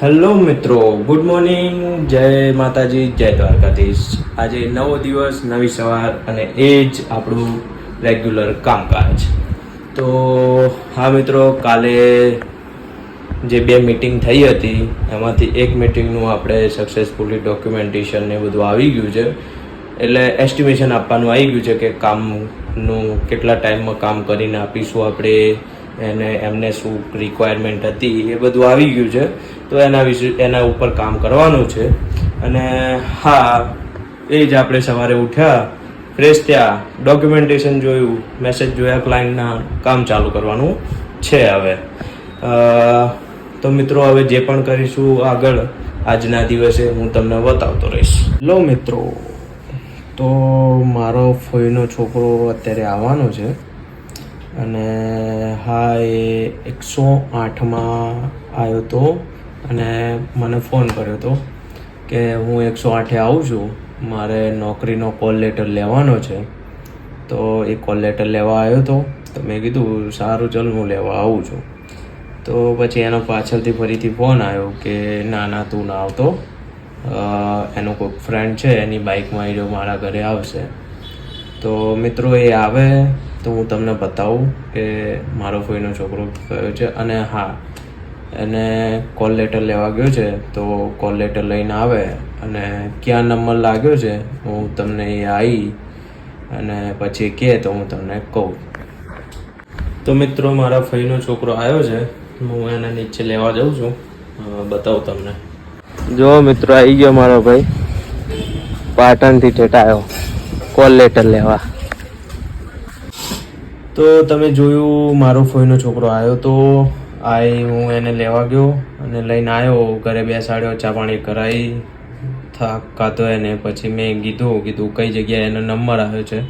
Hello મિત્રો, good morning, જય માતાજી, જય દ્વારકાધીશ. આજે નવો દિવસ, નવી સવાર અને એ જ આપણું રેગ્યુલર કામકાજ. તો હા મિત્રો, કાલે જે બે મીટિંગ થઈ હતી એમાંથી એક મીટિંગનું આપણે સક્સેસફુલી ડોક્યુમેન્ટેશન ને બધું આવી ગયું છે. એટલે એસ્ટિમેશન આપવાનું આવી ગયું છે કે કામનું કેટલા ટાઈમમાં કામ કરીને આપીશું આપણે એને, એમને શું રિક્વાયરમેન્ટ હતી એ બધું આવી ગયું છે. તો એના ઉપર કામ કરવાનું છે. અને હા, એ જ આપણે સવારે ઉઠ્યા, ફ્રેશ થયા, ડોક્યુમેન્ટેશન જોયું, મેસેજ જોયા ક્લાયન્ટના, કામ ચાલુ કરવાનું છે હવે. તો મિત્રો, હવે જે પણ કરીશું આગળ આજના દિવસે હું તમને બતાવતો રહીશ. લો મિત્રો, તો મારો ફોઈનો છોકરો અત્યારે આવવાનો છે અને હા, એ 108માં આવ્યો હતો અને મને ફોન કર્યો હતો કે હું 108 આવું છું, મારે નોકરીનો કોલ લેટર લેવાનો છે. તો એ કોલ લેટર લેવા આવ્યો હતો. તો મેં કીધું સારું, ચાલ હું લેવા આવું છું. તો પછી એનો પાછળથી ફરીથી ફોન આવ્યો કે ના તું ના આવતો, એનો કોઈક ફ્રેન્ડ છે એની બાઇકમાં એ મારા ઘરે આવશે. તો મિત્રો, એ આવે તો હું તમને બતાવું કે મારો ફોઈનો છોકરો કયો છે. અને હા, એને કોલ લેટર લેવા ગયો છે, તો કોલ લેટર લઈને આવે અને ક્યાં નંબર લાગ્યો છે હું તમને એ આવી અને પછી કહે તો હું તમને કહું. તો મિત્રો, મારા ફઈનો છોકરો આવ્યો છે, હું એને નીચે લેવા જાઉં છું, બતાવું તમને. જો મિત્રો, આવી ગયો મારો ભાઈ, પાટણથી ઠેઠ આવ્યો કોલ લેટર લેવા. તો તમે જોયું, મારો ફોઈનો છોકરો આવ્યો તો હું એને લેવા ગયો અને લઈને આવ્યો, ઘરે બેસાડ્યો, ચા પાણી કરાવી, થાક ખાતો એને. પછી મેં કીધું કઈ જગ્યાએ એનો નંબર આવ્યો છે.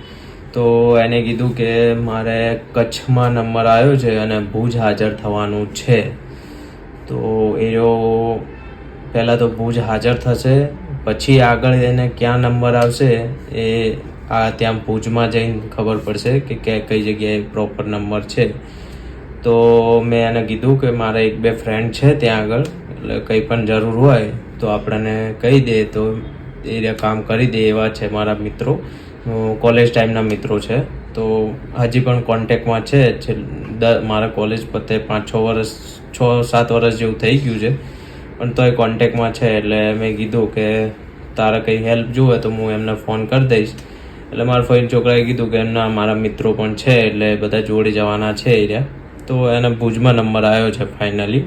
તો એને કીધું કે મારે કચ્છમાં નંબર આવ્યો છે અને ભુજ હાજર થવાનું છે. તો એ પહેલાં તો ભુજ હાજર થશે, પછી આગળ એને ક્યાં નંબર આવશે એ ત્યાં ભુજમાં જઈને ખબર પડશે કે કઈ જગ્યાએ પ્રોપર નંબર છે. તો મેં એને કીધું કે મારા એક બે ફ્રેન્ડ છે ત્યાં આગળ, એટલે કંઈ પણ જરૂર હોય તો આપણને કહી દે તો એ કામ કરી દે એવા છે મારા મિત્રો, કોલેજ ટાઈમના મિત્રો છે. તો હજી પણ કોન્ટેક્ટમાં છે. મારા કોલેજ પતે 6-7 વર્ષ જેવું થઈ ગયું છે, પણ તોય કોન્ટેક્ટમાં છે. એટલે મેં કીધું કે તારે કંઈ હેલ્પ જોઈએ તો હું એમને ફોન કરી દઈશ. એટલે મારા ફોઈન છોકરાએ કીધું કે ના, મારા મિત્રો પણ છે એટલે બધા જોડે જવાના છે એ રહ્યા. તો એને ભુજમાં નંબર આવ્યો છે ફાઇનલી,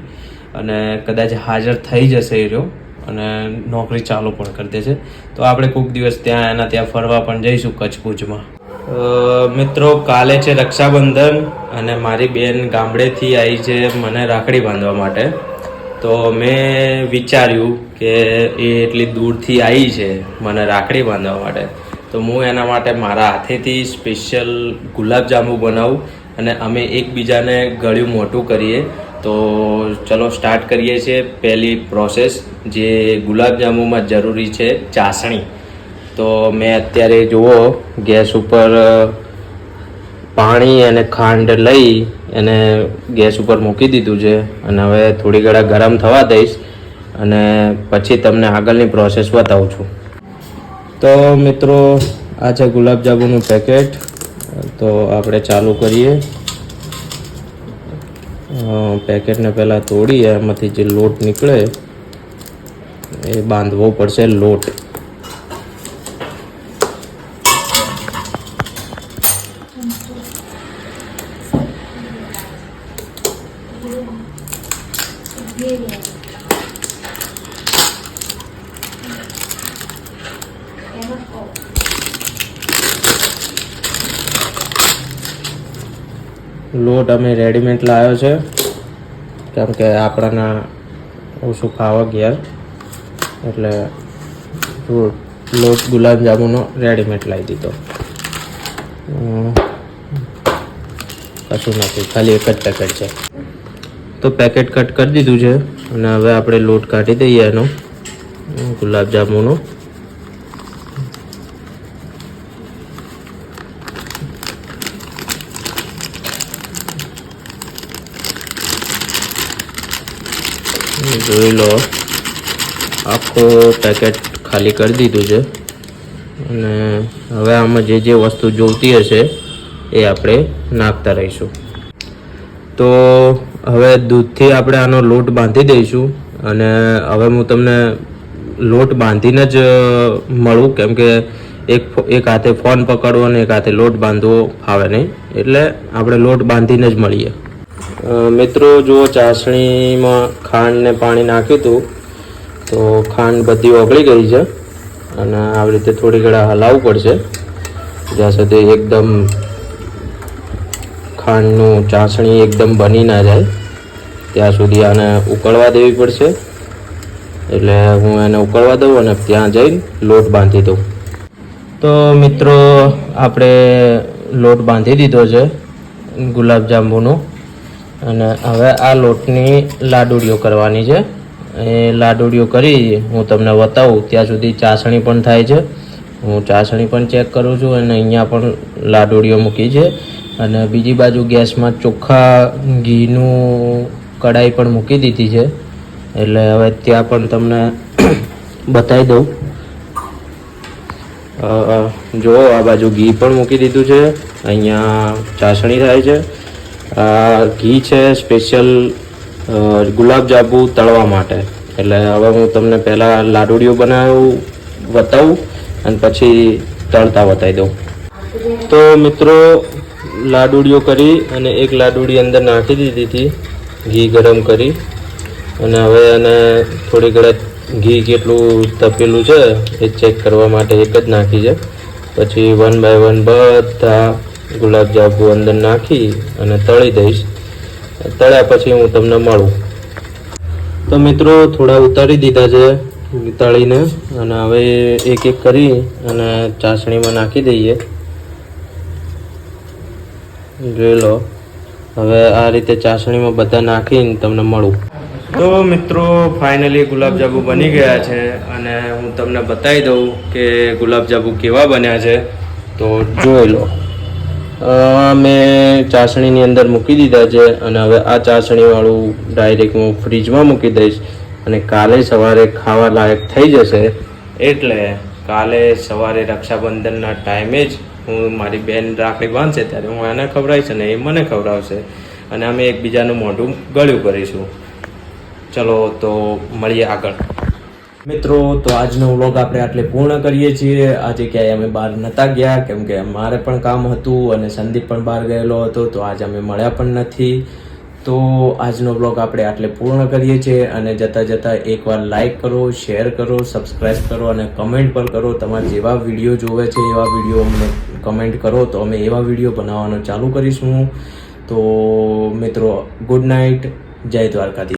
અને કદાચ હાજર થઈ જશે એ રહ્યો અને નોકરી ચાલુ પણ કરી દેશે. તો આપણે કોઈક દિવસ ત્યાં ફરવા પણ જઈશું કચ્છ ભુજમાં. મિત્રો, કાલે છે રક્ષાબંધન અને મારી બેન ગામડેથી આવી છે મને રાખડી બાંધવા માટે. તો મેં વિચાર્યું કે એ એટલી દૂરથી આવી છે મને રાખડી બાંધવા માટે, તો હું એના માટે મારા હાથેથી સ્પેશિયલ ગુલાબજાંબુ બનાવું અને અમે એકબીજાને ગળ્યું મોટું કરીએ. તો ચલો સ્ટાર્ટ કરીએ છીએ. પહેલી પ્રોસેસ, જે ગુલાબજાંબુમાં જરૂરી છે ચાસણી. તો મેં અત્યારે જુઓ ગેસ ઉપર પાણી અને ખાંડ લઈ અને ગેસ ઉપર મૂકી દીધું છે અને હવે થોડી ઘણા ગરમ થવા દઈશ અને પછી તમને આગળની પ્રોસેસ બતાવું છું. તો મિત્રો, આ છે ગુલાબજાંબુનું પેકેટ. તો આપણે ચાલુ કરીએ. પેકેટને પહેલાં તોડીએ, એમાંથી જે લોટ નીકળે એ બાંધવો પડશે. લોટ લોટ અમે રેડીમેડ લાવ્યો છે, કેમ કે આપણાના ઓછું ખાવા ગયા, એટલે લોટ ગુલાબજાંબુનો રેડીમેડ લાવી દીધો. કશું નથી, ખાલી એક જ પેકેટ છે. તો પેકેટ કટ કરી દીધું છે અને હવે આપણે લોટ કાઢી દઈએ એનો ગુલાબજાંબુનો. જોઈ લો, આખું પેકેટ ખાલી કરી દીધું છે અને હવે આમાં જે જે વસ્તુ જોઈતી હશે એ આપણે નાખતા રહીશું. તો હવે દૂધથી આપણે આનો લોટ બાંધી દઈશું અને હવે હું તમને લોટ બાંધીને જ મળું, કેમ કે એક હાથે ફોન પકડવો અને એક હાથે લોટ બાંધવો ફાવે નહીં, એટલે આપણે લોટ બાંધીને જ મળીએ. મિત્રો જુઓ, ચાસણીમાં ખાંડ ને પાણી નાખ્યું હતું તો ખાંડ બધી ઓગળી ગઈ છે અને આવી રીતે થોડી ઘણા હલાવવું પડશે જ્યાં સુધી એકદમ ખાંડનું ચાસણી એકદમ બની ના જાય ત્યાં સુધી આને ઉકળવા દેવી પડશે. એટલે હું એને ઉકળવા દઉં અને ત્યાં જઈને લોટ બાંધી દઉં. તો મિત્રો આપણે લોટ બાંધી દીધો છે ગુલાબજાંબુનો અને હવે આ લોટની લાડુડીઓ કરવાની છે. એ લાડુડીઓ કરી હું તમને બતાવું ત્યાં સુધી ચાસણી પણ થાય છે. હું ચાસણી પણ ચેક કરું છું અને અહીંયા પણ લાડુડીઓ મૂકી છે અને બીજી બાજુ ગેસમાં ચોખ્ખા ઘીનું કડાઈ પણ મૂકી દીધી છે. એટલે હવે ત્યાં પણ તમને બતાવી દઉં. જુઓ, આ બાજુ ઘી પણ મૂકી દીધું છે, અહીંયા ચાસણી થાય છે. આ ઘી છે સ્પેશિયલ ગુલાબજાંબુ તળવા માટે. એટલે હવે હું તમને પહેલાં લાડુડીઓ બતાવું અને પછી તળતા બતાવી દઉં. તો મિત્રો લાડુડીઓ કરી અને એક લાડુડી અંદર નાખી દીધી હતી ઘી ગરમ કરી અને હવે એને થોડી ઘણા ઘી કેટલું તપેલું છે એ ચેક કરવા માટે એક જ નાખી છે. પછી 1 બાય 1 બધા ગુલાબજાંબુ અંદર નાખી અને તળી દઈશ. તળ્યા પછી હું તમને મળું. તો મિત્રો થોડા ઉતારી દીધા છે તળીને અને હવે એક એક કરી અને ચાસણીમાં નાખી દઈએ. જોઈ લો, હવે આ રીતે ચાસણીમાં બધા નાખીને તમને મળું. તો મિત્રો ફાઇનલી ગુલાબજાંબુ બની ગયા છે અને હું તમને બતાવી દઉં કે ગુલાબજાંબુ કેવા બન્યા છે. તો જોઈ લો, મેં ચાસણીની અંદર મૂકી દીધા છે અને હવે આ ચાસણીવાળું ડાયરેક્ટ હું ફ્રીજમાં મૂકી દઈશ અને કાલે સવારે ખાવા લાયક થઈ જશે. એટલે કાલે સવારે રક્ષાબંધનના ટાઈમે જ હું મારી બેન રાખડી બાંધશે ત્યારે હું એને ખવડાવીશ અને એ મને ખવડાવશે અને અમે એકબીજાનું મોઢું ગળ્યું કરીશું. ચલો તો મળીએ આગળ. મિત્રો તો આજનો વ્લોગ આપણે આટલે પૂર્ણ કરીએ છીએ. આજે ક્યાંય અમે બહાર નહોતા ગયા કેમ કે મારે પણ કામ હતું અને સંદીપ પણ બહાર ગયેલો હતો, તો આજે અમે મળ્યા પણ નથી. તો આજનો વ્લોગ આપણે આટલે પૂર્ણ કરીએ છીએ અને જતાં જતાં એકવાર લાઈક કરો, શેર કરો, સબસ્ક્રાઈબ કરો અને કમેન્ટ પણ કરો. તમારે જેવા વિડીયો જોવે છે એવા વિડીયો અમને કમેન્ટ કરો તો અમે એવા વિડીયો બનાવવાનું ચાલુ કરીશું. તો મિત્રો ગુડ નાઇટ, જય દ્વારકાધીશ.